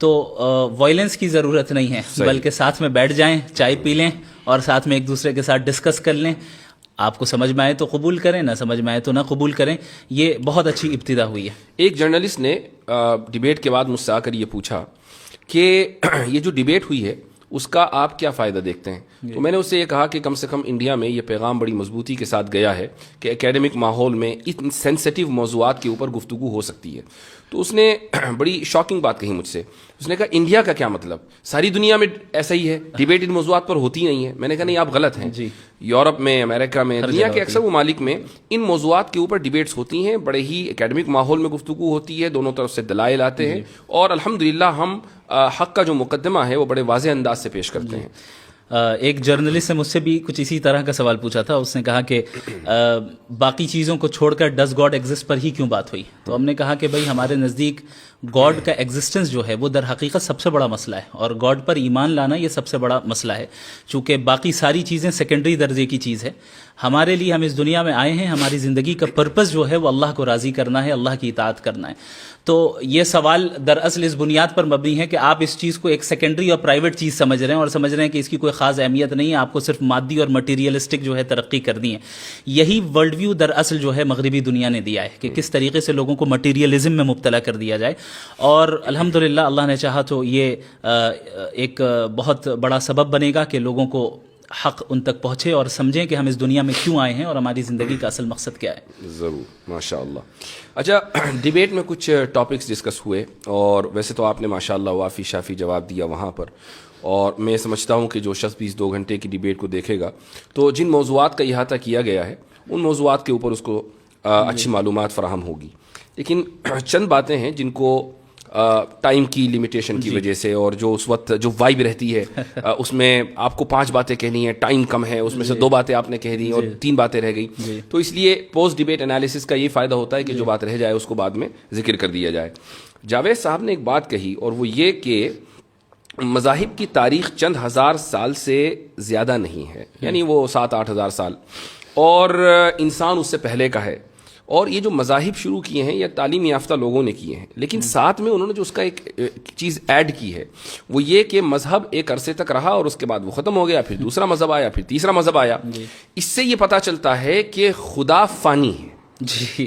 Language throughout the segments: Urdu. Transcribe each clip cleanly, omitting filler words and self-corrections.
تو وائلنس کی ضرورت نہیں ہے, بلکہ ساتھ میں بیٹھ جائیں, چائے پی لیں اور ساتھ میں ایک دوسرے کے ساتھ ڈسکس کر لیں. آپ کو سمجھ میں آئے تو قبول کریں, نہ سمجھ میں آئے تو نہ قبول کریں. یہ بہت اچھی ابتدا ہوئی ہے. ایک جرنلسٹ نے ڈیبیٹ کے بعد مجھ سے آ کر یہ پوچھا کہ یہ جو ڈیبیٹ ہوئی ہے اس کا آپ کیا فائدہ دیکھتے ہیں؟ تو میں نے اس سے یہ کہا کہ کم سے کم انڈیا میں یہ پیغام بڑی مضبوطی کے ساتھ گیا ہے کہ اکیڈمک ماحول میں ان سینسٹیو موضوعات کے اوپر گفتگو ہو سکتی ہے. تو اس نے بڑی شاکنگ بات کہی مجھ سے. اس نے کہا انڈیا کا کیا مطلب, ساری دنیا میں ایسا ہی ہے, ڈیبیٹ ان موضوعات پر ہوتی نہیں ہے. میں نے کہا نہیں, آپ غلط ہیں. یورپ میں, امریکہ میں, دنیا کے اکثر ممالک میں ان موضوعات کے اوپر ڈیبیٹس ہوتی ہیں, بڑے ہی اکیڈمک ماحول میں گفتگو ہوتی ہے, دونوں طرف سے دلائل آتے ہیں, اور الحمدللہ ہم حق کا جو مقدمہ ہے وہ بڑے واضح انداز سے پیش کرتے ہیں. ایک جرنلسٹ نے مجھ سے بھی کچھ اسی طرح کا سوال پوچھا تھا. اس نے کہا کہ باقی چیزوں کو چھوڑ کر ڈز گاڈ ایگزسٹ پر ہی کیوں بات ہوئی؟ تو ہم نے کہا کہ بھائی ہمارے نزدیک گاڈ کا ایگزسٹنس جو ہے وہ در حقیقت سب سے بڑا مسئلہ ہے, اور گاڈ پر ایمان لانا یہ سب سے بڑا مسئلہ ہے. چونکہ باقی ساری چیزیں سیکنڈری درجے کی چیز ہے. ہمارے لیے ہم اس دنیا میں آئے ہیں, ہماری زندگی کا پرپس جو ہے وہ اللہ کو راضی کرنا ہے, اللہ کی اطاعت کرنا ہے. تو یہ سوال دراصل اس بنیاد پر مبنی ہے کہ آپ اس چیز کو ایک سیکنڈری اور پرائیویٹ چیز سمجھ رہے ہیں, اور سمجھ رہے ہیں کہ اس کی کوئی خاص اہمیت نہیں ہے, آپ کو صرف مادی اور مٹیریلسٹک جو ہے ترقی کرنی ہے. یہی ورلڈ ویو دراصل جو ہے مغربی دنیا نے دیا ہے کہ کس طریقے سے لوگوں کو مٹیریلزم میں مبتلا کر دیا جائے. اور الحمدللہ اللہ نے چاہا تو یہ ایک بہت بڑا سبب بنے گا کہ لوگوں کو حق ان تک پہنچے اور سمجھیں کہ ہم اس دنیا میں کیوں آئے ہیں اور ہماری زندگی کا اصل مقصد کیا ہے. ضرور, ماشاء اللہ. اچھا, ڈیبیٹ میں کچھ ٹاپکس ڈسکس ہوئے, اور ویسے تو آپ نے ماشاء اللہ وافی شافی جواب دیا وہاں پر, اور میں سمجھتا ہوں کہ جو شخص بھی اس 2 گھنٹے کی ڈیبیٹ کو دیکھے گا تو جن موضوعات کا احاطہ کیا گیا ہے ان موضوعات کے اوپر اس کو اچھی معلومات فراہم ہوگی. لیکن چند باتیں ہیں جن کو ٹائم کی لمیٹیشن کی وجہ سے, اور جو اس وقت جو وائب رہتی ہے اس میں آپ کو 5 باتیں کہنی ہیں, ٹائم کم ہے, اس میں سے 2 باتیں آپ نے کہہ دی اور 3 باتیں رہ گئی, تو اس لیے پوسٹ ڈیبیٹ انالیسس کا یہ فائدہ ہوتا ہے کہ جو بات رہ جائے اس کو بعد میں ذکر کر دیا جائے. جاوید صاحب نے ایک بات کہی, اور وہ یہ کہ مذاہب کی تاریخ چند ہزار سال سے زیادہ نہیں ہے, یعنی وہ 7-8 ہزار سال, اور انسان اس سے پہلے کا ہے. اور یہ جو مذاہب شروع کیے ہیں یہ تعلیم یافتہ لوگوں نے کیے ہیں, لیکن ساتھ میں انہوں نے جو اس کا ایک چیز ایڈ کی ہے وہ یہ کہ مذہب ایک عرصے تک رہا اور اس کے بعد وہ ختم ہو گیا, پھر دوسرا مذہب آیا, پھر تیسرا مذہب آیا. اس سے یہ پتہ چلتا ہے کہ خدا فانی ہے. جی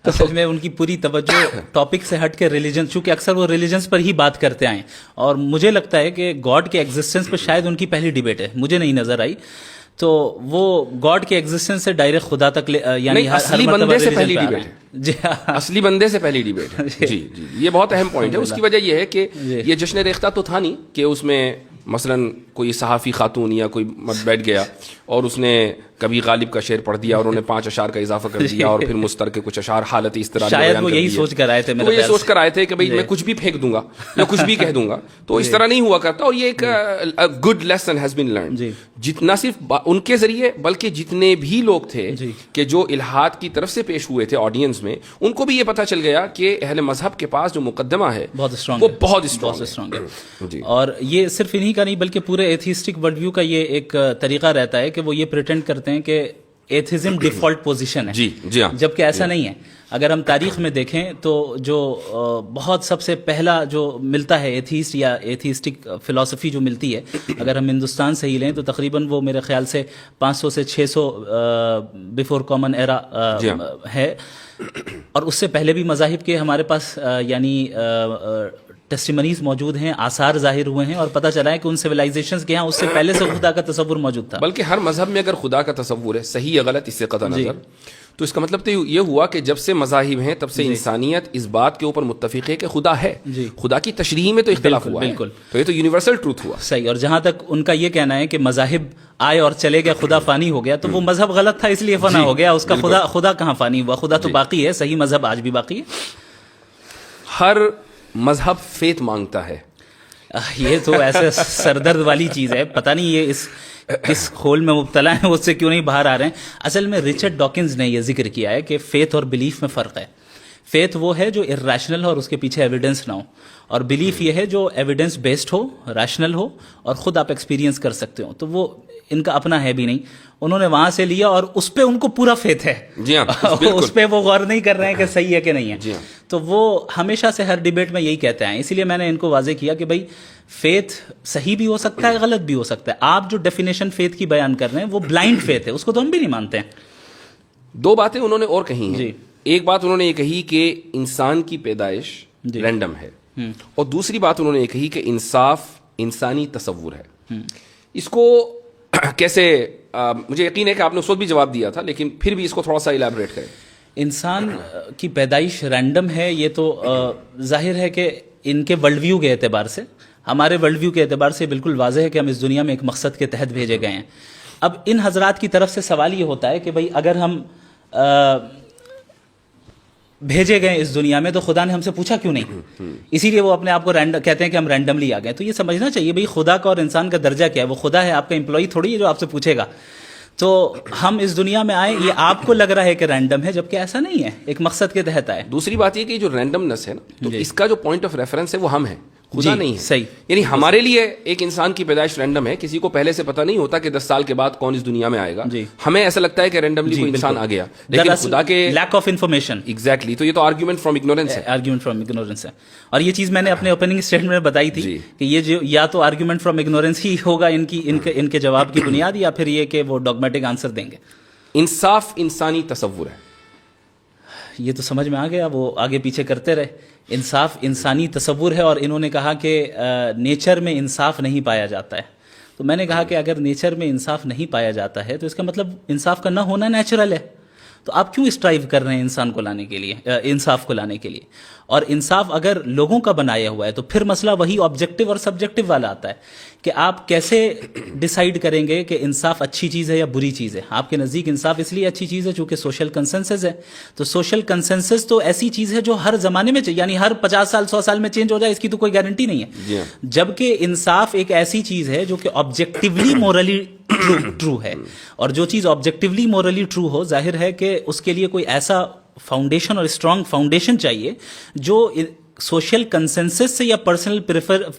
اصل میں ان کی پوری توجہ ٹاپک سے ہٹ کے ریلیجن, چونکہ اکثر وہ ریلیجنس پر ہی بات کرتے آئیں, اور مجھے لگتا ہے کہ گاڈ کے ایگزسٹنس پر شاید ان کی پہلی ڈیبیٹ ہے, مجھے نہیں نظر آئی. تو وہ گاڈ کے ایگزسٹنس سے ڈائریکٹ خدا تک یعنی اصلی بندے سے پہلی ڈیبیٹ ہے. جی, اصلی بندے سے پہلی ڈیبیٹ ہے. جی جی, یہ بہت اہم پوائنٹ ہے. اس کی وجہ یہ ہے کہ یہ جشن ریختہ تو تھا نہیں کہ اس میں مثلا کوئی صحافی خاتون یا کوئی مرد بیٹھ گیا اور اس نے کبھی غالب کا شعر پڑھ دیا اور انہوں نے 5 اشعار کا اضافہ کر دیا, اور پھر مستر کے کچھ اشعار حالت اس طرح شاید وہ یہی سوچ کر آئے تھے, وہ یہ سوچ کر آئے تھے کہ بھئی میں کچھ بھی پھینک دوں گا یا کچھ بھی کہہ دوں گا. تو اس طرح نہیں ہوا کرتا, اور یہ ایک good lesson has been learned. جتنا صرف ان کے ذریعے بلکہ جتنے بھی لوگ تھے کہ جو الہاد کی طرف سے پیش ہوئے تھے آڈینس میں, ان کو بھی یہ پتہ چل گیا کہ اہل مذہب کے پاس جو مقدمہ ہے وہ بہت اسٹرانگ ہے. اور یہ صرف انہی کا نہیں بلکہ پورے ایتھیسٹک ورلڈ ویو کا یہ ایک طریقہ رہتا ہے کہ وہ یہ پریٹینڈ کرتے ہیں کہ ایتھیزم ڈیفالٹ پوزیشن ہے. جی ہاں, جبکہ ایسا نہیں ہے. اگر ہم تاریخ میں دیکھیں تو جو بہت سب سے پہلا جو ملتا ہے ایتھیسٹ یا ایتھیسٹک فلسفی جو ملتی ہے, اگر ہم ہندوستان سے ہی لیں تو تقریباً وہ میرے خیال سے 500 سے 600 بیفور کامن ایرا ہے, اور اس سے پہلے بھی مذاہب کے ہمارے پاس یعنی ٹیسٹیمنیز موجود ہیں, آثار ظاہر ہوئے ہیں, اور پتہ چلا ہے کہ ان سیولائزیشنز کے ہاں اس سے پہلے سے خدا کا تصور موجود تھا. بلکہ ہر مذہب میں اگر خدا کا تصور ہے, صحیح یا غلط اس سے قطع نظر, تو اس کا مطلب تو یہ ہوا کہ جب سے مذاہب ہیں تب سے انسانیت اس بات کے اوپر متفق ہے کہ خدا ہے. خدا کی تشریح میں تو اختلاف ہوا ہے, تو یہ تو یونیورسل ٹروتھ ہوا. صحیح. اور جہاں تک ان کا یہ کہنا ہے کہ مذاہب آئے اور چلے گئے, خدا فانی ہو گیا, تو وہ مذہب غلط تھا اس لیے فنا ہو گیا. اس کا خدا کہاں فانی ہوا, خدا تو باقی ہے, صحیح مذہب آج بھی باقی ہے. ہر مذہب فیت مانگتا ہے. یہ تو ایسے سردرد والی چیز ہے, پتہ نہیں یہ اس کھول میں مبتلا ہیں اس سے کیوں نہیں باہر آ رہے ہیں. اصل میں ریچرڈ ڈاکنز نے یہ ذکر کیا ہے کہ فیتھ اور بلیف میں فرق ہے. فیتھ وہ ہے جو ارریشنل ہو اور اس کے پیچھے ایویڈنس نہ ہو, اور بلیف یہ ہے جو ایویڈنس بیسڈ ہو, ریشنل ہو, اور خود آپ ایکسپیرینس کر سکتے ہو. تو وہ ان کا اپنا ہے بھی نہیں, انہوں نے وہاں سے لیا اور اس پہ ان کو پورا فیتھ ہے. جی ہاں, اس پہ وہ غور نہیں کر رہے ہیں کہ صحیح ہے کہ نہیں ہے. جی ہاں. تو وہ ہمیشہ سے ہر ڈیبیٹ میں یہی کہتے ہیں, اسی لیے میں نے ان کو واضح کیا کہ بھائی فیتھ صحیح بھی ہو سکتا ہے, غلط بھی ہو سکتا ہے. آپ جو ڈیفینیشن فیتھ کی بیان کر رہے ہیں وہ بلائنڈ فیتھ ہے, اس کو تو ہم بھی نہیں مانتے ہیں. دو باتیں انہوں نے اور کہی ہیں. جی. ایک بات انہوں نے یہ کہی کہ انسان کی پیدائش رینڈم ہے, اور دوسری بات انہوں نے یہ کہی کہ انصاف انسانی تصور ہے. اس کو کیسے, مجھے یقین ہے کہ آپ نے اس وقت بھی جواب دیا تھا, لیکن پھر بھی اس کو تھوڑا سا الیبریٹ کریں. انسان کی پیدائش رینڈم ہے, یہ تو ظاہر ہے کہ ان کے ورلڈ ویو کے اعتبار سے, ہمارے ورلڈ ویو کے اعتبار سے بالکل واضح ہے کہ ہم اس دنیا میں ایک مقصد کے تحت بھیجے گئے ہیں. اب ان حضرات کی طرف سے سوال یہ ہوتا ہے کہ بھائی اگر ہم بھیجے گئے اس دنیا میں تو خدا نے ہم سے پوچھا کیوں نہیں, اسی لیے وہ اپنے آپ کو کہتے ہیں کہ ہم رینڈملی آ گئے. تو یہ سمجھنا چاہیے بھائی خدا کا اور انسان کا درجہ کیا ہے. وہ خدا ہے, آپ کا امپلائی تھوڑی ہے جو آپ سے پوچھے گا. تو ہم اس دنیا میں آئے, یہ آپ کو لگ رہا ہے کہ رینڈم ہے, جبکہ ایسا نہیں ہے, ایک مقصد کے تحت آئے. دوسری بات یہ کہ جو رینڈمنس ہے نا, تو اس کا جو پوائنٹ آف ریفرنس ہے وہ ہم ہیں, خدا نہیں ہے. صحیح. یعنی ہمارے لیے ایک انسان کی پیدائش رینڈم ہے, کسی کو پہلے سے پتہ نہیں ہوتا کہ 10 سال کے بعد کون اس دنیا میں آئے گا. ہمیں ایسا لگتا ہے کہ رینڈملی کوئی انسان آ گیا, لیکن خدا کے لیک آف انفارمیشن. ایگزیکٹلی. تو یہ تو آرگیومنٹ فرام اگنورینس ہے. آرگیومنٹ فرام اگنورینس ہے. اور یہ چیز میں نے اپنے اوپننگ اسٹیٹمنٹ میں بتائی تھی کہ یہ جو یا تو آرگیومنٹ فرام اگنورینس ہی ہوگا ان کے جواب کی بنیاد, یا پھر یہ کہ وہ ڈاگمیٹک آنسر دیں گے. انصاف انسانی تصور ہے, یہ تو سمجھ میں آ گیا, وہ آگے پیچھے کرتے رہے. انصاف انسانی تصور ہے, اور انہوں نے کہا کہ نیچر میں انصاف نہیں پایا جاتا ہے. تو میں نے کہا کہ اگر نیچر میں انصاف نہیں پایا جاتا ہے تو اس کا مطلب انصاف کا نہ ہونا نیچرل ہے. تو آپ کیوں اسٹرائیو کر رہے ہیں انسان کو لانے کے لیے, انصاف کو لانے کے لیے؟ اور انصاف اگر لوگوں کا بنایا ہوا ہے تو پھر مسئلہ وہی آبجیکٹو اور سبجیکٹو والا آتا ہے کہ آپ کیسے ڈیسائیڈ کریں گے کہ انصاف اچھی چیز ہے یا بری چیز ہے. آپ کے نزدیک انصاف اس لیے اچھی چیز ہے چونکہ سوشل کنسنسس ہے. تو سوشل کنسنسس تو ایسی چیز ہے جو ہر زمانے میں یعنی ہر 50 سال 100 سال میں چینج ہو جائے, اس کی تو کوئی گارنٹی نہیں ہے. جبکہ انصاف ایک ایسی چیز ہے جو کہ آبجیکٹیولی مورلی ٹرو ہے, اور جو چیز آبجیکٹیولی مورلی ٹرو ہو, ظاہر ہے کہ اس کے لیے کوئی ایسا فاؤنڈیشن اور اسٹرانگ فاؤنڈیشن چاہیے جو سوشل کنسنسس سے یا پرسنل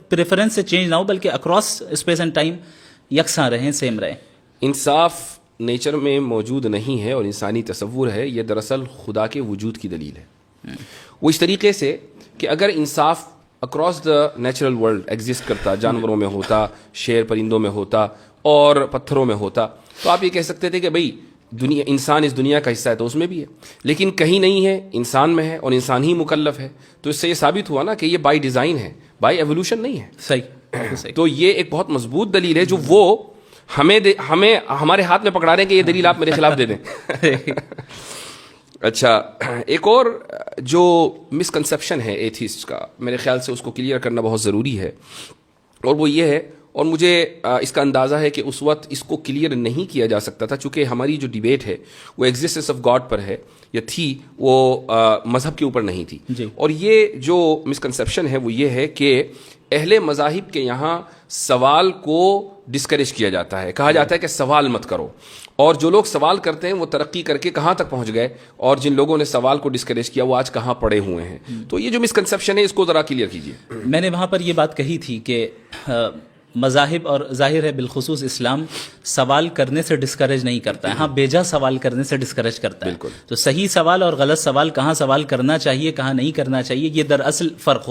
پریفرنس سے چینج نہ ہو, بلکہ اکراس اسپیس اینڈ ٹائم یکساں رہیں, سیم رہیں. انصاف نیچر میں موجود نہیں ہے اور انسانی تصور ہے, یہ دراصل خدا کے وجود کی دلیل ہے. وہ اس طریقے سے کہ اگر انصاف across the natural world exist کرتا, جانوروں میں ہوتا, شیر پرندوں میں ہوتا اور پتھروں میں ہوتا, تو آپ یہ کہہ سکتے تھے کہ بھئی دنیا, انسان اس دنیا کا حصہ ہے تو اس میں بھی ہے, لیکن کہیں نہیں ہے, انسان میں ہے, اور انسان ہی مکلف ہے. تو اس سے یہ ثابت ہوا نا کہ یہ بائی ڈیزائن ہے, بائی ایوولوشن نہیں ہے. صحیح. تو یہ ایک بہت مضبوط دلیل ہے جو وہ ہمیں ہمارے ہاتھ میں پکڑا رہے ہیں کہ یہ دلیل آپ میرے خلاف دے دیں. اچھا, ایک اور جو مسکنسیپشن ہے ایتھیسٹ کا, میرے خیال سے اس کو کلیئر کرنا بہت ضروری ہے, اور وہ یہ ہے, اور مجھے اس کا اندازہ ہے کہ اس وقت اس کو کلیئر نہیں کیا جا سکتا تھا چونکہ ہماری جو ڈیبیٹ ہے وہ ایگزسٹنس آف گاڈ پر ہے یا تھی, وہ مذہب کے اوپر نہیں تھی. اور یہ جو مسکنسیپشن ہے وہ یہ ہے کہ اہل مذاہب کے یہاں سوال کو ڈسکریج کیا جاتا ہے, کہا جاتا ہے کہ سوال مت کرو, اور جو لوگ سوال کرتے ہیں وہ ترقی کر کے کہاں تک پہنچ گئے, اور جن لوگوں نے سوال کو ڈسکریج کیا وہ آج کہاں پڑے ہوئے ہیں. تو یہ جو مسکنسیپشن ہے اس کو ذرا کلیئر کیجیے. میں نے وہاں پر یہ بات کہی تھی کہ مذاہب اور ظاہر ہے بالخصوص اسلام سوال کرنے سے ڈسکریج نہیں کرتا ہے, ہاں بیجا سوال کرنے سے ڈسکریج کرتا ہے. تو صحیح سوال اور غلط سوال, کہاں سوال کرنا چاہیے کہاں نہیں کرنا چاہیے, یہ دراصل فرق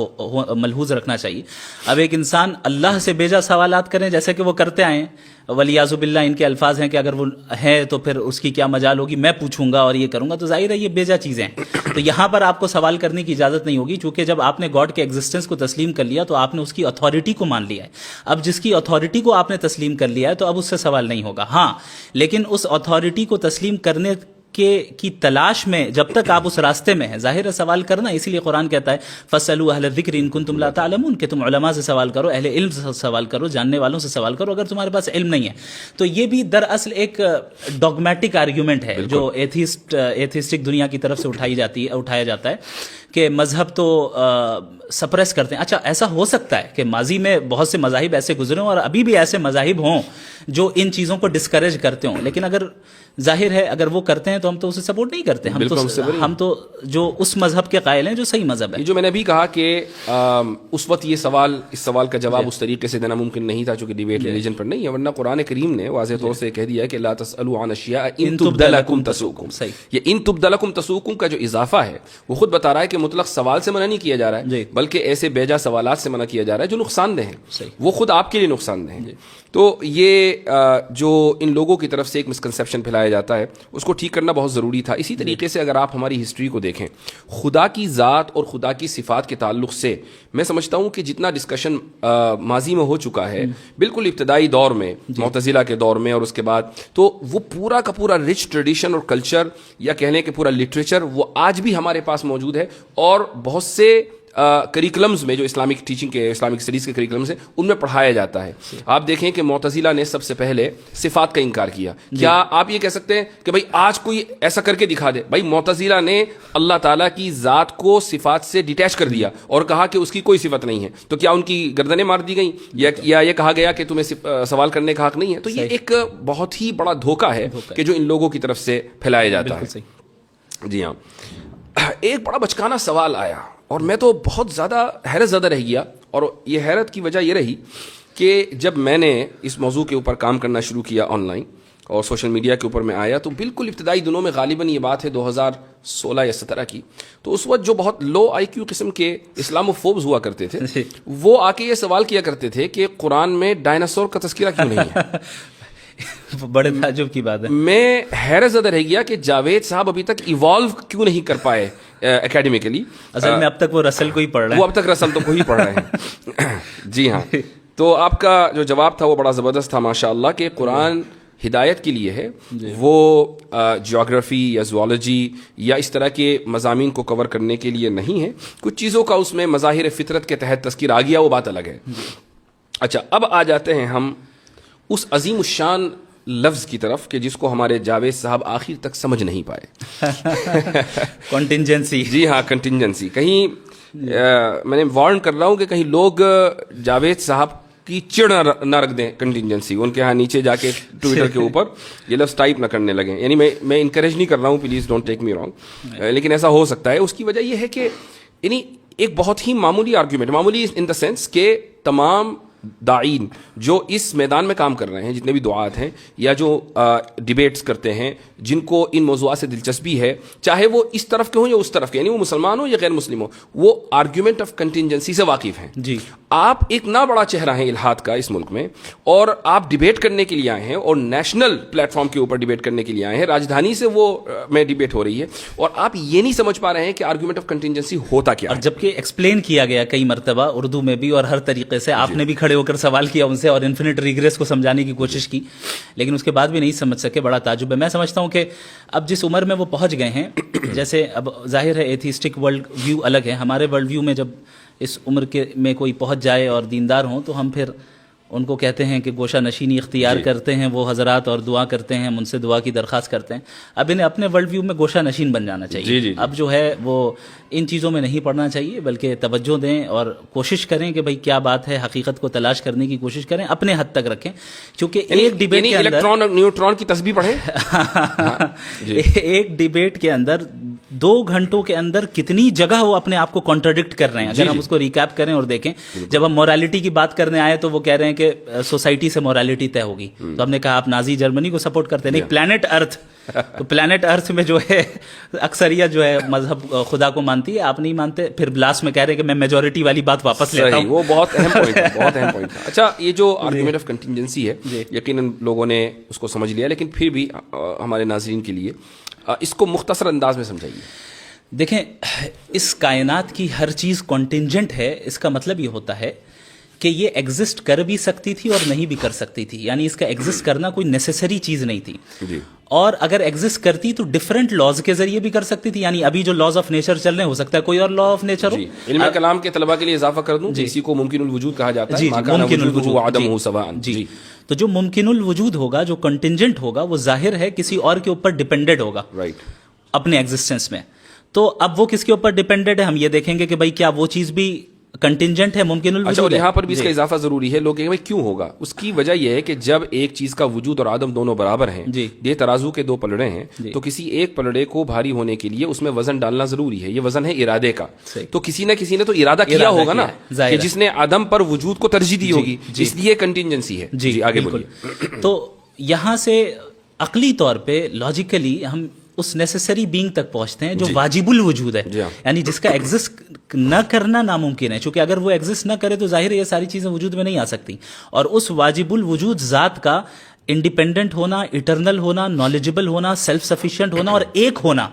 ملحوظ رکھنا چاہیے. اب ایک انسان اللہ سے بیجا سوالات کریں جیسے کہ وہ کرتے آئے ہیں, ولیعذ باللہ ان کے الفاظ ہیں کہ اگر وہ ہے تو پھر اس کی کیا مجال ہوگی, میں پوچھوں گا اور یہ کروں گا, تو ظاہر ہے یہ بیجا چیزیں ہیں. تو یہاں پر آپ کو سوال کرنے کی اجازت نہیں ہوگی, چونکہ جب آپ نے گاڈ کے ایگزسٹنس کو تسلیم کر لیا تو آپ نے اس کی اتھارٹی کو مان لیا ہے. اب جس کی اتھارٹی کو آپ نے تسلیم کر لیا ہے تو اب اس سے سوال نہیں ہوگا. ہاں لیکن اس اتھارٹی کو تسلیم کرنے کی تلاش میں جب تک آپ اس راستے میں ہیں, ظاہر ہے سوال کرنا, اسی لیے قرآن کہتا ہے فَاسْأَلُوا أَهْلَ الذِّكْرِ إِن كُنتُمْ لَا تَعْلَمُونَ, کہ تم علماء سے سوال کرو, اہل علم سے سوال کرو, جاننے والوں سے سوال کرو اگر تمہارے پاس علم نہیں ہے. تو یہ بھی دراصل ایک ڈاگمیٹک آرگیومنٹ ہے جو ایتھیسٹک دنیا کی طرف سے اٹھایا جاتا ہے کہ مذہب تو سپریس کرتے ہیں. اچھا, ایسا ہو سکتا ہے کہ ماضی میں بہت سے مذاہب ایسے گزرے ہوں اور ابھی بھی ایسے مذاہب ہوں جو ان چیزوں کو ڈسکریج کرتے ہوں, لیکن اگر ظاہر ہے اگر وہ کرتے ہیں تو تو ہم تو اسے سپورٹ نہیں کرتے. ہم تو جو اس مذہب کے قائل ہیں جو صحیح مذہب ہے. جو میں نے ابھی کہا کہ اس وقت اس سوال کا جواب اس طریقے سے دینا ممکن نہیں تھا چونکہ ڈیبیٹ ریلیجن پر نہیں ہے, ورنہ قرآن کریم نے واضح طور سے کہہ دیا ہے کہ لا تسألوا عن اشیاء ان تبد لکم تسؤکم. یہ ان تبد لکم تسؤکم کا جو اضافہ ہے وہ خود بتا رہا ہے کہ مطلق سوال سے منع نہیں کیا جا رہا ہے, بلکہ ایسے بیجا سوالات سے منع کیا جا رہا ہے جو نقصان دہ ہیں, وہ خود آپ کے لیے نقصان دہ ہیں. تو یہ جو ان لوگوں کی طرف سے ایک مسکنسیپشن پھیلایا جاتا ہے اس کو ٹھیک کرنا بہت ضروری تھا. اسی طریقے سے اگر آپ ہماری ہسٹری کو دیکھیں, خدا کی ذات اور خدا کی صفات کے تعلق سے میں سمجھتا ہوں کہ جتنا ڈسکشن ماضی میں ہو چکا ہے بالکل ابتدائی دور میں معتزلہ کے دور میں اور اس کے بعد, تو وہ پورا کا پورا رچ ٹریڈیشن اور کلچر یا کہنے کہ پورا لٹریچر وہ آج بھی ہمارے پاس موجود ہے. اور بہت سے کریکلمز میں جو اسلامک ٹیچنگ کے اسلامک اسٹڈیز کے کریکلمز ہیں ان میں پڑھایا جاتا ہے. آپ دیکھیں کہ معتزلہ نے سب سے پہلے صفات کا انکار کیا. کیا آپ یہ کہہ سکتے ہیں کہ بھائی آج کوئی ایسا کر کے دکھا دے؟ بھائی معتزلہ نے اللہ تعالیٰ کی ذات کو صفات سے ڈیٹیچ کر دیا اور کہا کہ اس کی کوئی صفت نہیں ہے, تو کیا ان کی گردنیں مار دی گئیں یا یہ کہا گیا کہ تمہیں سوال کرنے کا حق نہیں ہے؟ تو یہ ایک بہت ہی بڑا دھوکہ ہے کہ جو ان لوگوں کی طرف سے پھیلایا جاتا ہے. جی ہاں, ایک بڑا بچکانا سوال آیا اور میں تو بہت زیادہ حیرت زدہ رہ گیا, اور یہ حیرت کی وجہ یہ رہی کہ جب میں نے اس موضوع کے اوپر کام کرنا شروع کیا آن لائن اور سوشل میڈیا کے اوپر میں آیا, تو بالکل ابتدائی دنوں میں غالباً یہ بات ہے 2016 یا 17 کی, تو اس وقت جو بہت لو آئی کیو قسم کے اسلاموفوبز ہوا کرتے تھے وہ آ کے یہ سوال کیا کرتے تھے کہ قرآن میں ڈائناسور کا تذکرہ کیوں نہیں ہے. بڑے تعجب کی بات ہے. میں حیرت زدہ رہ گیا کہ جاوید صاحب ابھی تک ایوالو کیوں نہیں کر پائے اکیڈمیکلی. اصل میں اب تک وہ رسل کو ہی پڑھ رہے ہیں. وہ اب تک رسل تو کو ہی پڑھ رہے ہیں. جی ہاں, تو آپ کا جو جواب تھا وہ بڑا زبردست تھا ماشاء اللہ, کہ قرآن ہدایت کے لیے ہے, وہ جیوگرافی یا زوالوجی یا اس طرح کے مضامین کو کور کرنے کے لیے نہیں ہے. کچھ چیزوں کا اس میں مظاہر فطرت کے تحت تذکر آ گیا, وہ بات الگ ہے. اچھا, اب آ جاتے ہیں ہم اس عظیم الشان لفظ کی طرف کہ جس کو ہمارے جاوید صاحب آخر تک سمجھ نہیں پائے. کنٹینجنسی. جی ہاں, کنٹینجنسی. کہیں میں نے وارن کر رہا ہوں کہ کہیں لوگ جاوید صاحب کی چڑ نہ رکھ دیں کنٹینجنسی, ان کے ہاں نیچے جا کے ٹویٹر کے اوپر یہ لفظ ٹائپ نہ کرنے لگیں. یعنی میں انکریج نہیں کر رہا ہوں, please don't take me wrong, لیکن ایسا ہو سکتا ہے. اس کی وجہ یہ ہے کہ یعنی ایک بہت ہی معمولی آرگیومنٹ, معمولی ان دا سینس کہ تمام داعین جو اس میدان میں کام کر رہے ہیں, جتنے بھی دعات ہیں یا جو ڈیبیٹس کرتے ہیں, جن کو ان موضوعات سے دلچسپی ہے, چاہے وہ اس طرف کے ہوں یا اس طرف کے, یعنی وہ مسلمان ہوں یا غیر مسلم ہوں, وہ آرگیومنٹ آف کنٹینجنسی سے واقف ہیں. جی, آپ ایک نہ بڑا چہرہ ہیں الہاد کا اس ملک میں, اور آپ ڈیبیٹ کرنے کے لیے آئے ہیں اور نیشنل پلیٹ فارم کے اوپر ڈیبیٹ کرنے کے لیے آئے ہیں. راجدھانی سے وہ میں ڈیبیٹ ہو رہی ہے اور آپ یہ نہیں سمجھ پا رہے ہیں کہ آرگیومنٹ آف کنٹینجنسی ہوتا کیا ہے. اور جبکہ ایکسپلین کیا گیا کئی مرتبہ اردو میں بھی اور ہر طریقے سے, آپ نے بھی کھڑے ہو کر سوال کیا ان سے اور انفینٹ ریگریس کو سمجھانے کی کوشش کی, لیکن اس کے بعد بھی نہیں سمجھ سکے. بڑا تعجب ہے. میں سمجھتا ہوں کہ اب جس عمر میں وہ پہنچ گئے ہیں, جیسے اب ظاہر ہے ایتھیسٹک ورلڈ ویو الگ ہے, ہمارے ورلڈ ویو میں جب اس عمر کے میں کوئی پہنچ جائے اور دیندار ہوں تو ہم پھر ان کو کہتے ہیں کہ گوشہ نشینی اختیار کرتے ہیں وہ حضرات اور دعا کرتے ہیں, ہم ان سے دعا کی درخواست کرتے ہیں. اب انہیں اپنے ورلڈ ویو میں گوشہ نشین بن جانا چاہیے. اب جو ہے وہ ان چیزوں میں نہیں پڑنا چاہیے, بلکہ توجہ دیں اور کوشش کریں کہ بھئی کیا بات ہے, حقیقت کو تلاش کرنے کی کوشش کریں, اپنے حد تک رکھیں. کیونکہ ایک ڈیبیٹ کے اندر الیکٹران اور نیوٹران کی تسبیح پڑھیں. ایک ڈیبیٹ کے اندر 2 گھنٹوں کے اندر کتنی جگہ وہ اپنے آپ کو کانٹراڈکٹ کر رہے ہیں. اگر ہم اس کو ریکیپ کریں اور دیکھیں, جب ہم مورالٹی کی بات کرنے آئے تو وہ کہہ رہے ہیں کہ سوسائٹی سے مورالٹی طے ہوگی, تو ہم نے کہا آپ نازی جرمنی کو سپورٹ کرتے ہیں. نہیں, پلانٹ ارتھ, تو پلانٹ ارتھ میں جو ہے اکثریت جو ہے مذہب خدا کو مانتی ہے, آپ نہیں مانتے, پھر لاسٹ میں کہہ رہے ہیں کہ میں میجورٹی والی بات واپس لیتا ہوں. وہ بہت اہم پوائنٹ ہے, بہت اہم پوائنٹ ہے. اچھا, یہ جو آرگومنٹ آف کنٹینجنسی ہے یقیناً لوگوں نے اس کو سمجھ لیا, لیکن پھر بھی ہمارے ناظرین کے لیے اس کو مختصر انداز میں سمجھائیے. دیکھیں, اس کائنات کی ہر چیز کنٹینجنٹ ہے. اس کا مطلب یہ ہوتا ہے کہ یہ ایگزسٹ کر بھی سکتی تھی اور نہیں بھی کر سکتی تھی, یعنی اس کا ایگزسٹ کرنا کوئی نیسیسری چیز نہیں تھی. اور اگر ایگزسٹ کرتی تو ڈفرینٹ لاز کے ذریعے بھی کر سکتی تھی. یعنی ابھی جو لاز آف نیچر چل رہے ہیں, ہو سکتا ہے کوئی اور لا آف نیچر ہو. علم کلام کے طلباء کے لیے اضافہ کر دوں, اسی کو ممکن الوجود کہا جاتا ہے. ممکن الوجود عدم ہو سواء. جی, تو جو ممکن الوجود ہوگا, جو کنٹینجنٹ ہوگا, وہ ظاہر ہے کسی اور کے اوپر ڈیپینڈڈ ہوگا اپنے ایگزسٹنس میں. تو اب وہ کس کے اوپر ڈیپینڈڈ ہے, ہم یہ دیکھیں گے کہ بھائی کیا وہ چیز بھی کنٹینجنٹ ہے، ممکن اچھا، الوجود اور ہے. یہاں پر بھی اس کا اضافہ ضروری ہے. لوگ کہیں بھائی کیوں ہوگا؟ اس کی وجہ یہ ہے کہ جب ایک چیز کا وجود اور عدم دونوں برابر ہیں، یہ ترازو کے دو پلڑے ہیں، تو کسی ایک پلڑے کو بھاری ہونے کے لیے اس میں وزن ڈالنا ضروری ہے. یہ وزن ہے ارادے کا. تو کسی نہ کسی نے تو ارادہ کیا ہوگا نا، کہ جس نے عدم پر وجود کو ترجیح دی ہوگی، اس لیے کنٹینجنسی ہے. جی آگے بولیے. تو یہاں سے عقلی طور پہ لاجیکلی ہم اس نیسیسری بینگ تک پہنچتے ہیں جو واجب الوجود ہے، یعنی جس کا ایگزسٹ نہ کرنا ناممکن ہے، چونکہ اگر وہ ایگزسٹ نہ کرے تو ظاہر ہے یہ ساری چیزیں وجود میں نہیں آ سکتی. اور اس واجب الوجود ذات کا انڈیپینڈنٹ ہونا، ایٹرنل ہونا، نالجبل ہونا، سیلف سفیشینٹ ہونا اور ایک ہونا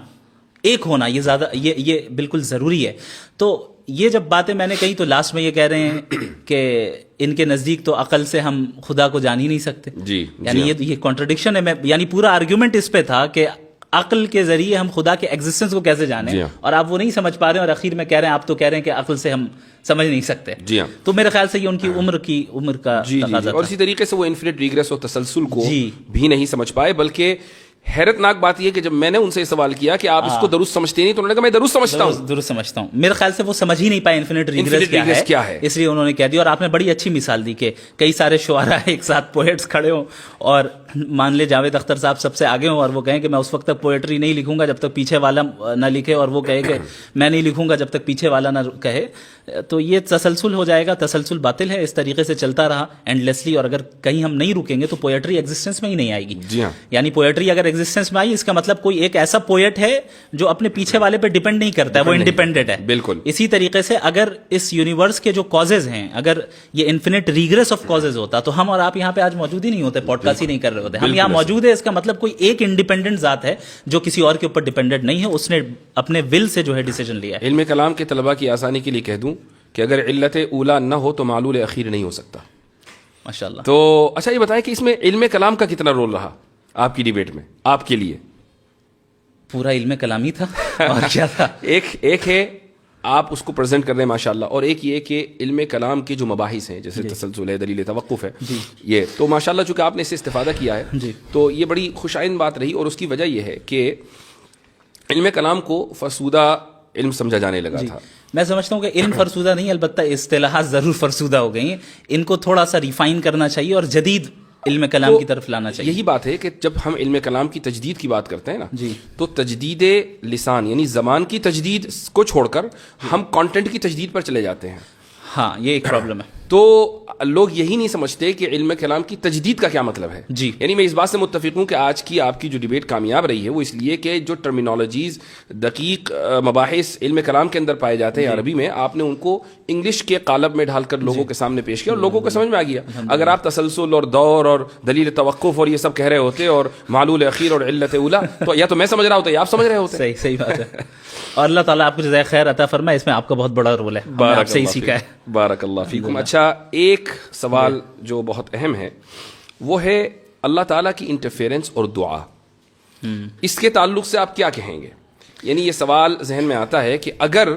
یہ بالکل ضروری ہے. تو یہ جب باتیں میں نے کہی تو لاسٹ میں یہ کہہ رہے ہیں کہ ان کے نزدیک تو عقل سے ہم خدا کو جان ہی نہیں سکتے. یعنی یہ کانٹرڈکشن ہے. یعنی پورا آرگیومنٹ اس پہ تھا کہ عقل کے ذریعے ہم خدا کے ایگزسٹنس کو کیسے جانیں، اور آپ وہ نہیں سمجھ پا رہے ہیں، اور اخیر میں کہہ رہے ہیں آپ تو کہہ رہے ہیں کہ عقل سے ہم سمجھ نہیں سکتے. تو میرے خیال سے یہ ان کی عمر کا تقاضا تھا. اور اسی طریقے سے وہ انفینٹ ریگریس اور تسلسل کو بھی نہیں سمجھ پائے. بلکہ حیرت ناک بات یہ کہ جب میں نے ان سے سوال کیا کہ آپ اس کو درست سمجھتے نہیں، تو انہوں نے کہا میں درست سمجھتا ہوں. میرے خیال سے وہ سمجھ ہی نہیں پائے انفینٹ ریگریس کیا ہے، اس لیے انہوں نے کہہ دیا. اور آپ نے بڑی اچھی مثال دی کہ کئی سارے شعراء ایک ساتھ پوئٹس کھڑے ہوں، اور مان لے جاوید اختر صاحب سب سے آگے ہوں، اور وہ کہیں کہ میں اس وقت تک پوئٹری نہیں لکھوں گا جب تک پیچھے والا نہ لکھے، اور وہ کہے کہ میں نہیں لکھوں گا جب تک پیچھے والا نہ کہے. تو یہ تسلسل ہو جائے گا. تسلسل باطل ہے. اس طریقے سے چلتا رہا اینڈلیسلی، اور اگر کہیں ہم نہیں رکیں گے تو پوئٹری ایگزسٹنس میں ہی نہیں آئے گی. یعنی پوئٹری اگر ایگزسٹنس میں آئی، اس کا مطلب کوئی ایک ایسا پوئٹ ہے جو اپنے پیچھے والے پہ ڈیپینڈ نہیں کرتا ہے، وہ انڈیپینڈنٹ ہے. بالکل اسی طریقے سے اگر اس یونیورس کے جو کازز ہیں، اگر یہ انفینٹ ریگریس آف کازز ہوتا تو ہم اور آپ یہاں پہ آج موجود ہی نہیں ہوتے، پوڈ کاسٹ ہی نہیں کر رہے ہوتے. ہم یہاں موجود ہے، اس کا مطلب کوئی ایک انڈیپینڈنٹ ذات ہے جو کسی اور کے اوپر ڈیپینڈنٹ نہیں ہے، اس نے اپنے ول سے جو ہے ڈیسیجن لیا ہے. علم کلام کے طلباء کی آسانی کے لیے کہہ دوں کہ اگر علت اولا نہ ہو تو معلول اخیر نہیں ہو سکتا. ماشاءاللہ. تو اچھا یہ بتائیں کہ اس میں علم کلام کا کتنا رول رہا آپ کی ڈیبیٹ میں، آپ کے لیے؟ پورا علم کلامی تھا اور کیا تھا. ایک ہے آپ اس کو پریزنٹ کر رہے ہیں ماشاءاللہ، اور ایک یہ کہ علم کلام کے جو مباحث ہیں جیسے تسلسل ہے، دلیل توقف ہے، یہ تو ماشاءاللہ چونکہ آپ نے اس سے استفادہ کیا ہے تو یہ بڑی خوش آئند بات رہی. اور اس کی وجہ یہ ہے کہ علم کلام کو فرسودہ علم سمجھا جانے لگا تھا. میں سمجھتا ہوں کہ علم فرسودہ نہیں، البتہ اصطلاحات ضرور فرسودہ ہو گئی ہیں. ان کو تھوڑا سا ریفائن کرنا چاہیے اور جدید علم کلام کی طرف لانا چاہیے. یہی بات ہے کہ جب ہم علم کلام کی تجدید کی بات کرتے ہیں نا، تو تجدید لسان یعنی زبان کی تجدید کو چھوڑ کر ہم کانٹینٹ کی تجدید پر چلے جاتے ہیں. ہاں یہ ایک پرابلم ہے. تو لوگ یہی نہیں سمجھتے کہ علم کلام کی تجدید کا کیا مطلب ہے. یعنی میں اس بات سے متفق ہوں کہ آج کی آپ کی جو ڈیبیٹ کامیاب رہی ہے وہ اس لیے کہ جو ٹرمینالوجیز دقیق مباحث علم کلام کے اندر پائے جاتے ہیں عربی میں، آپ نے ان کو انگلش کے قالب میں ڈھال کر لوگوں کے سامنے پیش کیا اور لوگوں کو سمجھ میں آ گیا. اگر آپ تسلسل اور دور اور دلیل توقف اور یہ سب کہہ رہے ہوتے اور معلول اخیر اور علت اولا، تو یا تو میں سمجھ رہا ہوتا یا آپ سمجھ رہے ہوتے. صحیح بات ہے. اور اللہ تعالیٰ آپ کو جزائے خیر عطا فرمائے. اس میں آپ کا بہت بڑا رول ہے، آپ سے ہی سیکھا ہے. بارک اللہ فیکم. اچھا ایک سوال جو بہت اہم ہے وہ ہے اللہ تعالیٰ کی انٹرفیرنس اور دعا. اس کے تعلق سے آپ کیا کہیں گے؟ یعنی یہ سوال ذہن میں آتا ہے کہ اگر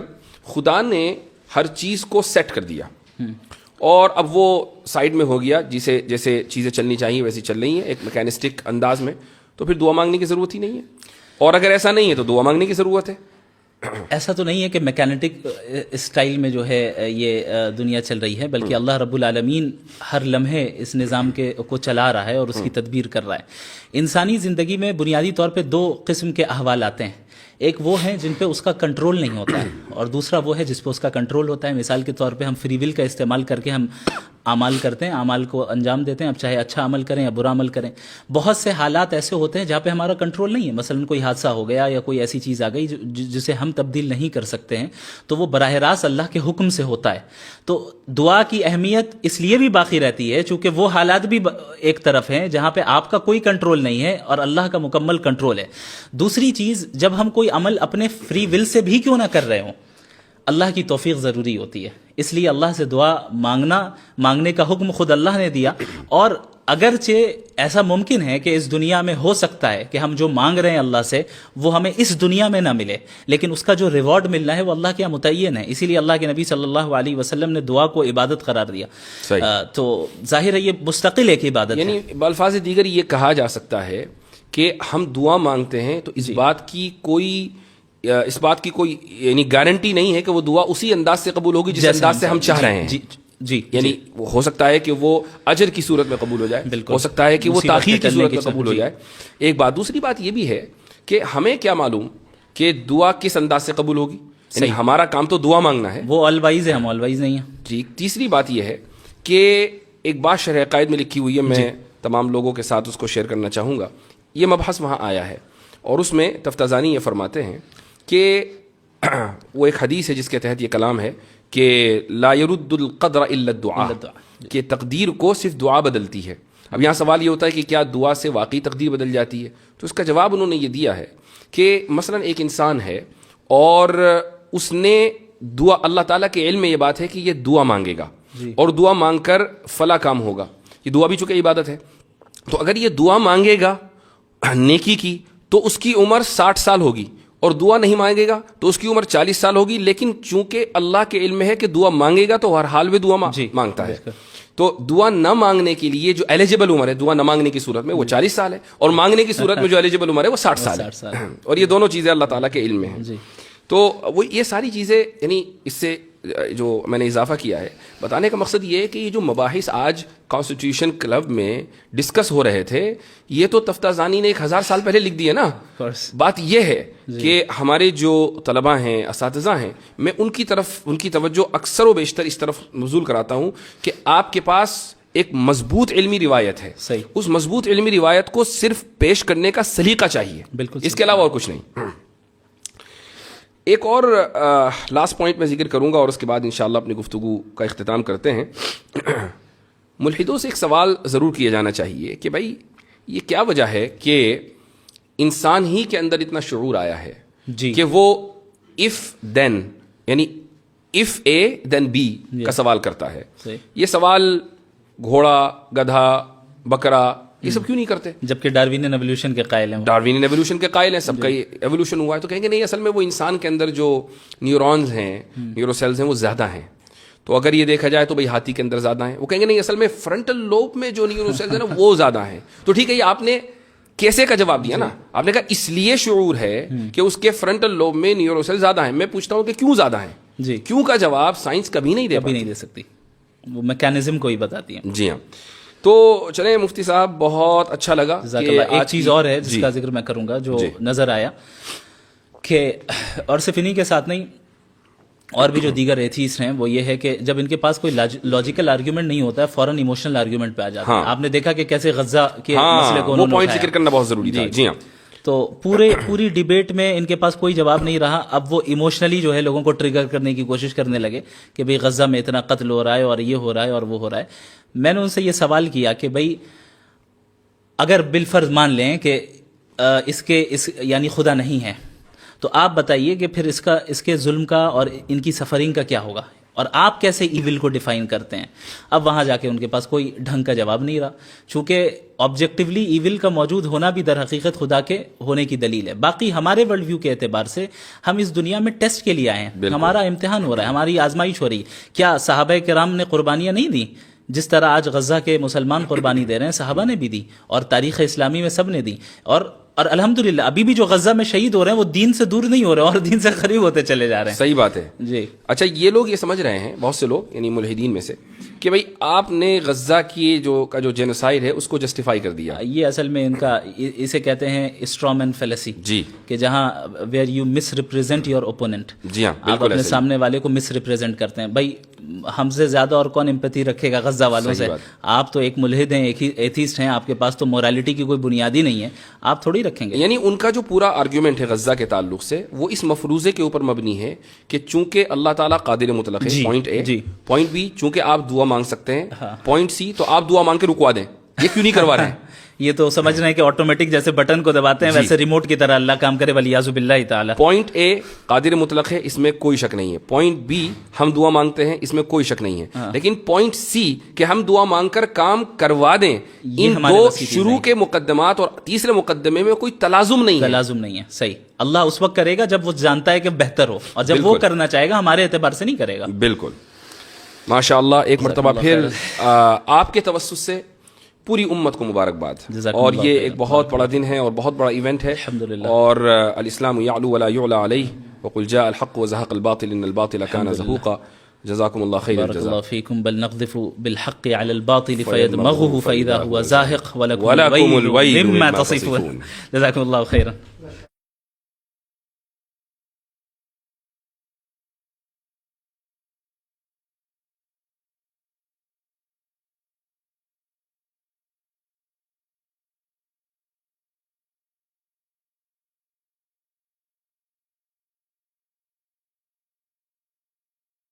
خدا نے ہر چیز کو سیٹ کر دیا اور اب وہ سائیڈ میں ہو گیا، جیسے چیزیں چلنی چاہیے ویسی چل رہی ہیں ایک میکینسٹک انداز میں، تو پھر دعا مانگنے کی ضرورت ہی نہیں ہے. اور اگر ایسا نہیں ہے تو دعا مانگنے کی ضرورت ہے. ایسا تو نہیں ہے کہ میکینٹک اسٹائل میں جو ہے یہ دنیا چل رہی ہے، بلکہ اللہ رب العالمین ہر لمحے اس نظام کو چلا رہا ہے اور اس کی تدبیر کر رہا ہے. انسانی زندگی میں بنیادی طور پہ دو قسم کے احوال آتے ہیں. ایک وہ ہیں جن پہ اس کا کنٹرول نہیں ہوتا ہے، اور دوسرا وہ ہے جس پہ اس کا کنٹرول ہوتا ہے. مثال کے طور پہ ہم فری ول کا استعمال کر کے ہم اعمال کرتے ہیں، اعمال کو انجام دیتے ہیں، اب چاہے اچھا عمل کریں یا برا عمل کریں. بہت سے حالات ایسے ہوتے ہیں جہاں پہ ہمارا کنٹرول نہیں ہے. مثلا کوئی حادثہ ہو گیا یا کوئی ایسی چیز آ گئی جسے ہم تبدیل نہیں کر سکتے ہیں، تو وہ براہ راست اللہ کے حکم سے ہوتا ہے. تو دعا کی اہمیت اس لیے بھی باقی رہتی ہے چونکہ وہ حالات بھی ایک طرف ہیں جہاں پہ آپ کا کوئی کنٹرول نہیں ہے اور اللہ کا مکمل کنٹرول ہے. دوسری چیز، جب ہم کوئی عمل اپنے فری ول سے بھی کیوں نہ کر رہے ہوں، اللہ کی توفیق ضروری ہوتی ہے. اس لیے اللہ سے دعا مانگنے کا حکم خود اللہ نے دیا. اور اگرچہ ایسا ممکن ہے کہ اس دنیا میں ہو سکتا ہے کہ ہم جو مانگ رہے ہیں اللہ سے وہ ہمیں اس دنیا میں نہ ملے، لیکن اس کا جو ریوارڈ ملنا ہے وہ اللہ کے یہاں متعین ہے. اسی لیے اللہ کے نبی صلی اللہ علیہ وسلم نے دعا کو عبادت قرار دیا. تو ظاہر ہے یہ مستقل ایک عبادت ہے. یعنی بالفاظ دیگر یہ کہا جا سکتا ہے کہ ہم دعا مانگتے ہیں تو اس بات کی کوئی اس بات کی کوئی یعنی گارنٹی نہیں ہے کہ وہ دعا اسی انداز سے قبول ہوگی جس انداز سے ہم چاہ رہے ہیں. جی یعنی ہو سکتا ہے کہ وہ اجر کی صورت میں قبول ہو جائے, ہو سکتا ہے کہ وہ تاخیر کی صورت میں قبول ہو جائے. ایک بات. دوسری بات یہ بھی ہے کہ ہمیں کیا معلوم کہ دعا کس انداز سے قبول ہوگی, یعنی ہمارا کام تو دعا مانگنا ہے, وہ آل وائز ہے, ہم آل وائز نہیں ہیں. جی. تیسری بات یہ ہے کہ ایک بات شرح عقائد میں لکھی ہوئی ہے, میں تمام لوگوں کے ساتھ اس کو شیئر کرنا چاہوں گا. یہ مبحث وہاں آیا ہے اور اس میں تفتازانی یہ فرماتے ہیں کہ وہ ایک حدیث ہے جس کے تحت یہ کلام ہے کہ لا يرد القدر الا الدعاء, کہ تقدیر کو صرف دعا بدلتی ہے. اب یہاں سوال یہ ہوتا ہے کہ کیا دعا سے واقعی تقدیر بدل جاتی ہے؟ تو اس کا جواب انہوں نے یہ دیا ہے کہ مثلا ایک انسان ہے اور اس نے دعا, اللہ تعالیٰ کے علم میں یہ بات ہے کہ یہ دعا مانگے گا اور دعا مانگ کر فلاں کام ہوگا. یہ دعا بھی چونکہ عبادت ہے, تو اگر یہ دعا مانگے گا نیکی کی تو اس کی عمر 60 سال ہوگی, اور دعا نہیں مانگے گا تو اس کی عمر 40 سال ہوگی. لیکن چونکہ اللہ کے علم میں ہے کہ دعا مانگے گا تو ہر حال میں دعا مانگتا ہے, تو دعا نہ مانگنے کے لیے جو ایلیجیبل عمر ہے دعا نہ مانگنے کی صورت میں وہ 40 سال ہے, اور مانگنے کی صورت میں جو ایلیجیبل عمر ہے وہ 60 سال ہے. اور یہ دونوں چیزیں اللہ تعالیٰ کے علم میں ہیں. تو وہ یہ ساری چیزیں, یعنی اس سے جو میں نے اضافہ کیا ہے بتانے کا مقصد یہ ہے کہ یہ جو مباحث آج کانسٹیٹیوشن کلب میں ڈسکس ہو رہے تھے, یہ تو تفتازانی نے 1000 سال پہلے لکھ دی ہے نا. بات یہ ہے کہ ہمارے جو طلباء ہیں, اساتذہ ہیں, میں ان کی طرف ان کی توجہ اکثر و بیشتر اس طرف مبذول کراتا ہوں کہ آپ کے پاس ایک مضبوط علمی روایت ہے, اس مضبوط علمی روایت کو صرف پیش کرنے کا سلیقہ چاہیے, بالکل اس کے علاوہ اور کچھ نہیں. ایک اور لاسٹ پوائنٹ میں ذکر کروں گا اور اس کے بعد انشاءاللہ اپنی گفتگو کا اختتام کرتے ہیں. ملحدوں سے ایک سوال ضرور کیا جانا چاہیے کہ بھائی یہ کیا وجہ ہے کہ انسان ہی کے اندر اتنا شعور آیا ہے کہ وہ if then یعنی if A then B کا سوال کرتا ہے. یہ سوال گھوڑا, گدھا, بکرا یہ سب کیوں نہیں کرتے؟ جبکہ ڈاروینین ایوولوشن کے قائل ہیں, ڈاروینین ایوولوشن کے قائل ہیں, سب کا ایوولوشن ہوا ہے. تو کہیں گے نہیں, اصل میں وہ انسان کے اندر جو نیورونز ہیں, نیورو سیلز ہیں, وہ زیادہ ہیں. تو اگر یہ دیکھا جائے تو بھئی ہاتھی کے اندر زیادہ ہیں. وہ کہیں گے نہیں, اصل میں فرنٹل لوب میں جو نیورو سیلز ہیں نا وہ زیادہ ہیں. تو ٹھیک ہے, یہ آپ نے کیسے کا جواب دیا نا, آپ نے کہا اس لیے شعور ہے کہ اس کے فرنٹل لوب میں نیورو سیل زیادہ ہیں. میں پوچھتا ہوں کہ کیوں زیادہ ہیں؟ کیوں کا جواب سائنس کبھی نہیں دے سکتی, وہ میکینزم کو ہی بتاتی ہے. جی ہاں. تو چلیں مفتی صاحب, بہت اچھا لگا. ایک چیز اور ہے جس کا ذکر میں کروں گا جو نظر آیا کہ, اور صرف انہی کے ساتھ نہیں, اور بھی جو دیگر ایتھیسٹ ہیں, وہ یہ ہے کہ جب ان کے پاس کوئی لاجیکل آرگیومنٹ نہیں ہوتا ہے فوراً ایموشنل آرگیومنٹ پہ آ جاتے ہیں. آپ نے دیکھا کہ کیسے غزہ کے مسئلے کو انہوں نے پوائنٹ ذکر کرنا بہت ضروری تھا. جی ہاں. تو پوری ڈیبیٹ میں ان کے پاس کوئی جواب نہیں رہا. اب وہ ایموشنلی جو ہے لوگوں کو ٹریگر کرنے کی کوشش کرنے لگے کہ بھئی غزہ میں اتنا قتل ہو رہا ہے اور یہ ہو رہا ہے اور وہ ہو رہا ہے. میں نے ان سے یہ سوال کیا کہ بھئی اگر بالفرض مان لیں کہ یعنی خدا نہیں ہے, تو آپ بتائیے کہ پھر اس کے ظلم کا اور ان کی سفرنگ کا کیا ہوگا, اور آپ کیسے ایول کو ڈیفائن کرتے ہیں؟ اب وہاں جا کے ان کے پاس کوئی ڈھنگ کا جواب نہیں رہا, چونکہ آبجیکٹیولی ایول کا موجود ہونا بھی در حقیقت خدا کے ہونے کی دلیل ہے. باقی ہمارے ورلڈ ویو کے اعتبار سے ہم اس دنیا میں ٹیسٹ کے لیے آئے ہیں, ہمارا امتحان ہو رہا ہے, ہماری آزمائش ہو رہی ہے. کیا صحابہ کرام نے قربانیاں نہیں دیں؟ جس طرح آج غزہ کے مسلمان قربانی دے رہے ہیں, صحابہ نے بھی دی, اور تاریخ اسلامی میں سب نے دی. اور الحمدللہ ابھی بھی جو غزہ میں شہید ہو رہے ہیں وہ دین سے دور نہیں ہو رہے اور دین سے قریب ہوتے چلے جا رہے ہیں. صحیح بات ہے. جی. اچھا, یہ لوگ یہ سمجھ رہے ہیں, بہت سے لوگ یعنی ملحدین میں سے, کہ بھئی آپ نے غزہ کی جو جینوسائیڈ ہے اس کو جسٹیفائی کر دیا. یہ اصل میں ان کا اسے کہتے ہیں اسٹرامین فیلیسی. جی. کہ جہاں where you misrepresent your opponent. جی ہاں, آپ اپنے سامنے والے کو مس ریپرزینٹ کرتے ہیں. بھائی ہم سے زیادہ اور کون امپیتھی رکھے گا غزہ والوں سے؟ آپ تو ایک ملحد ہیں, ایک ہی ایتھیسٹ ہیں, آپ کے پاس تو موریلٹی کی کوئی بنیاد ہی نہیں ہے, آپ تھوڑی رکھیں گے. یعنی ان کا جو پورا آرگیومنٹ ہے غزہ کے تعلق سے وہ اس مفروضے کے اوپر مبنی ہے کہ چونکہ اللہ تعالیٰ قادر مطلق ہے, پوائنٹ اے. پوائنٹ بی, چونکہ آپ دعا مانگ سکتے ہیں. پوائنٹ سی, تو آپ دعا مانگ کے رکوا دیں. یہ کیوں نہیں کروا رہے ہیں؟ یہ تو سمجھ رہے ہیں کہ آٹومیٹک جیسے بٹن کو دباتے ہیں ویسے ریموٹ کی طرح اللہ کام کرے, ولیعذ باللہ تعالی. پوائنٹ اے قادر مطلق ہے, اس میں کوئی شک نہیں ہے. پوائنٹ بی ہم دعا مانگتے ہیں, اس میں کوئی شک نہیں ہے. لیکن پوائنٹ سی کہ ہم دعا مانگ کر کام کروا دیں, ان دو شروع کے مقدمات اور تیسرے مقدمے میں کوئی تلازم نہیں ہے. صحیح. اللہ اس وقت کرے گا جب وہ جانتا ہے کہ بہتر ہو, اور جب وہ کرنا چاہے گا ہمارے اعتبار سے نہیں کرے گا. بالکل. ماشاء اللہ. ایک مرتبہ پھر آپ کے توسط سے پوری امت کو مبارکباد. جزاکم اور اللہ یہ خیرا. ایک بہت بڑا دن ہے اور بہت بڑا ایونٹ ہے. الحمدللہ. اور الاسلام یعلو ولا یعلى علیہ وقل جاء الحق وزهق الباطل ان الباطل كان زهوقا. جزاكم الله خير بارك الجزاء. الله فيكم. بل نقذف بالحق على الباطل فيدمغه فإذا هو زاهق ولكم الويل الويل مما مما تصفون. تصفون. جزاكم الله خيرا.